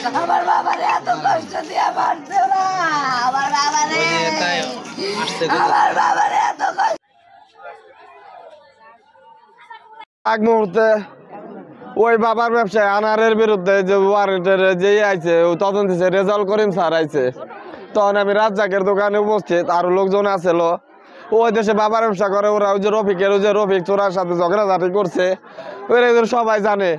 আমার বাবারে এত কষ্ট দিয়ে মারছে ওরা আমার বাবারে এত কষ্ট এক মুহূর্তে ওই বাবার ব্যবসায় আনারের বিরুদ্ধে যে ওয়ারেন্টের যে আইছে তদন্ত রেজাল্ট করিম স্যার আইছে তখন আমি রাজ্জাকের দোকানে উপস্থিত আরো লোকজন আছিল ওই দেশে বাবার ব্যবসা করে ওরা ওই যে রফিক চোরার সাথে ঝগড়াঝাটি করছে ওরা সবাই জানে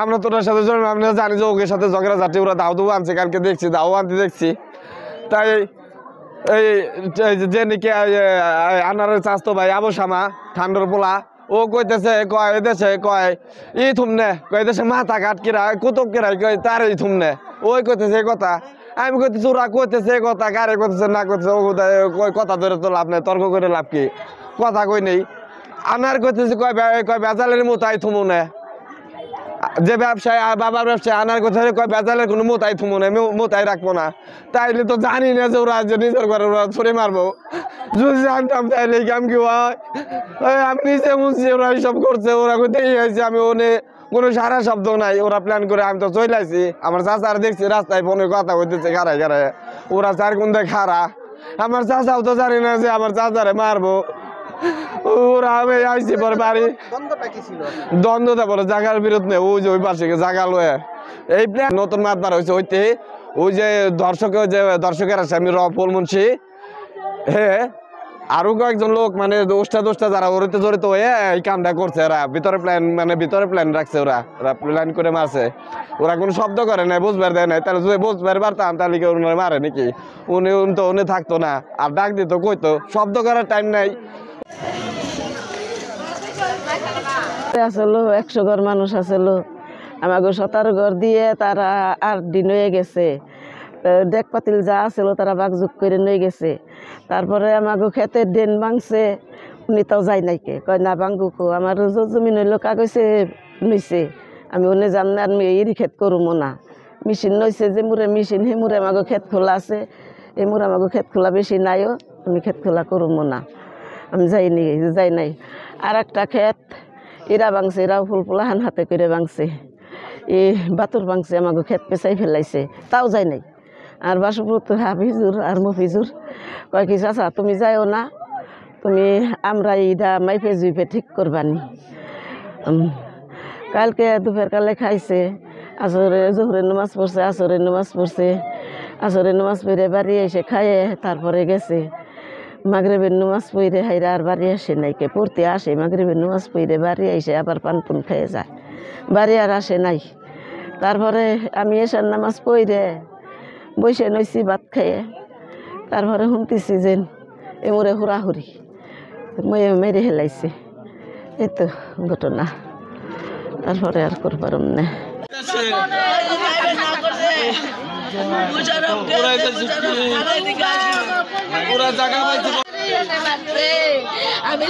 আমরা তোর সাথে আমরা জানি যে ওকে সাথে ঝগড়াঝাটি ওরা দাও আনছে কালকে দেখছি দাও আনতে দেখছি তাই এই যে নাকি আনারের চাস্তো ভাই আবু শামা ঠান্ডার পোলা ও কইতেছে কয় দেশে কয় ই থুমনে কয় দেশে মাথা কাটকিরা কুতুব কিরাই কয় তার ই থুমনে ওই কইতেছে কথা আমি কইতেছি ওরা কইতেছে কথা কারে কইতেছে না কইতেছে ও কথা ধরে তো লাভ নেই তর্ক করে লাভ কি কথা কই নেই আনার কইতেছে কয় বেজালের মতাই থুমনে যে ব্যবসায় বাবার ব্যবসায় আনার কথা কয় বেজালের কোনো মোতাই থুমো না মোতাই রাখবো না তাইলে তো জানি না যে ওরা নিজের ঘরে ওরা ছড়ে মারবো যদি জানতাম তাইলে কেমন কি হয় আমি নিজে বুঝছি ওরা এইসব করছে ওরা কোথায় হয়েছে আমি ওনে কোনো সারা শব্দ নাই ওরা প্ল্যান করে আমি তো চলে আসছি আমার চাচার দেখছি রাস্তায় ফোনে কথা হইতেছে খারায় খারায় ওরা চার কোনটা খারা আমার চাচাও তো জানি না যে আমার চাচারে মারবো ওরা আমি আইসি পরে বাড়ি দ্বন্দ্বটা বলে জায়গার বিরুদ্ধে ওই যে ওই পাশে জায়গা লয়ে এই প্ল্যান নতুন মাতবার হয়েছে ওইতে ওই যে দর্শকের আছে আমি রফুল মুন্সি হ্যাঁ আরো কয়েকজন লোক মানে দোষটা যারা ওরতে জড়িত হয়ে এই কামটা করছে ওরা ভিতরে প্ল্যান রাখছে ওরা প্ল্যান করে মারছে ওরা কোনো শব্দ করে নাই বুঝবার দেয় নাই তাহলে যদি বুঝবার পারতাম তাহলে কেউ মারে নাকি উনি থাকতো না আর ডাক দিত কইতো শব্দ করার টাইম নাই আসলো 100 ঘর মানুষ আসলো আমাকে 17 ঘর দিয়ে তারা 8 দিন হয়ে গেছে দেখ পাতিল যা আসলো তারা বাগযুগ করে নিয়ে গেছে তারপরে আমাকে ক্ষেতের ডেন ভাঙছে উনি তাও যাই নাইকে কয় না ভাঙুকো আমার জমিন হইলো কাগজে নইছে আমি উনি যাম না আমি এরই ক্ষেত করবো না মেশিন নইছে যে মুড়ে মেশিন হে মুড়ে আমাকে ক্ষেত খোলা আছে এই মুড়ে আমাকে ক্ষেত খোলা বেশি নাইও আমি ক্ষেত খোলা করবো না আমি যাই নাই আর একটা ক্ষেত এরা ভাঙছে এরাও ফুল পোলাহান হাতে করে ভাঙছে এই বাতুর ভাঙছে আমাকে ক্ষেত পেঁচাই ফেলাইছে তাও যাই নাই আর বাসুপুর হাফিজুর আর মফিজুর কয় কি চাচা তুমি যাইও না তুমি আমরা ইদা মাইফে জুইফে ঠিক করবানি কালকে দুপুর কালে খাইছে জোহরের নামাজ পড়ছে আসরের নামাজ পড়ছে আসরের নামাজ পড়ে বাড়ি এসে খাইয়ে তারপরে গেছে মাগরিবের নামাজ পড়ে হাইরা আর বাড়ি আসে নাইকে পড়তে আসে মাগরিবের নামাজ পড়ে বাড়ি এসে আবার পানপুন খেয়ে যায় বাড়ি আর আসে নাই তারপরে আমি এসার নামাজ পড়ে বসে নইছি ভাত খেয়ে তারপরে শুনতেছি যে এমরে হুড়াহুড়ি মেরে হেলাইছে এই তো ঘটনা তারপরে আর করবার না আমি